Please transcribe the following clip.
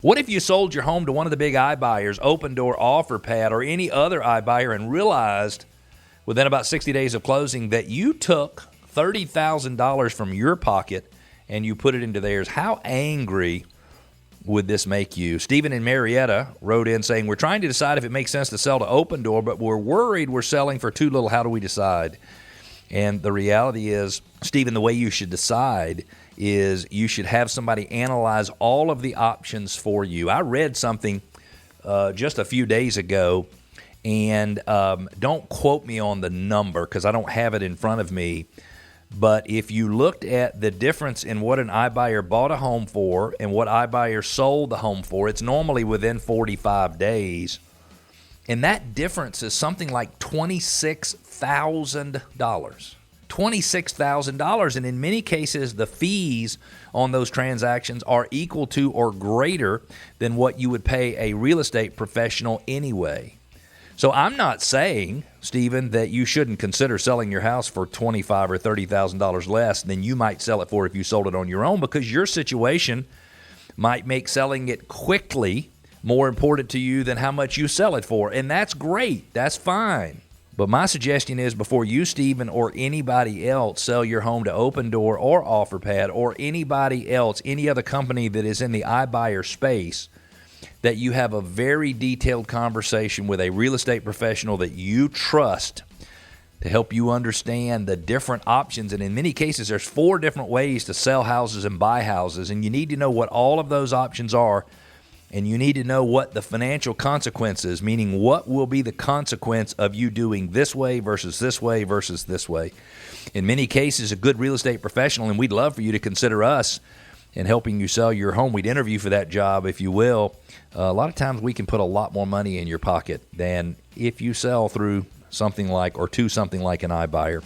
What if you sold your home to one of the big iBuyers, Opendoor, OfferPad, or any other iBuyer, and realized within about 60 days of closing that you took $30,000 from your pocket and you put it into theirs? How angry would this make you? Stephen and Marietta wrote in saying, we're trying to decide if it makes sense to sell to Opendoor, but we're worried we're selling for too little. How do we decide? And the reality is, Stephen, the way you should decide is you should have somebody analyze all of the options for you. I read something just a few days ago, and don't quote me on the number because I don't have it in front of me, but if you looked at the difference in what an iBuyer bought a home for and what iBuyer sold the home for, it's normally within 45 days. And that difference is something like $26,000. $26,000. And in many cases, the fees on those transactions are equal to or greater than what you would pay a real estate professional anyway. So I'm not saying, Stephen, that you shouldn't consider selling your house for $25,000 or $30,000 less than you might sell it for if you sold it on your own, because your situation might make selling it quickly more important to you than how much you sell it for. And that's great. That's fine. But my suggestion is, before you, Stephen, or anybody else sell your home to Opendoor or OfferPad or anybody else, any other company that is in the iBuyer space, that you have a very detailed conversation with a real estate professional that you trust to help you understand the different options. And in many cases, there's 4 different ways to sell houses and buy houses, and you need to know what all of those options are. And you need to know what the financial consequences, meaning what will be the consequence of you doing this way versus this way versus this way. In many cases, a good real estate professional, and we'd love for you to consider us in helping you sell your home. We'd interview for that job, if you will. A lot of times we can put a lot more money in your pocket than if you sell through something like, or to something like an iBuyer.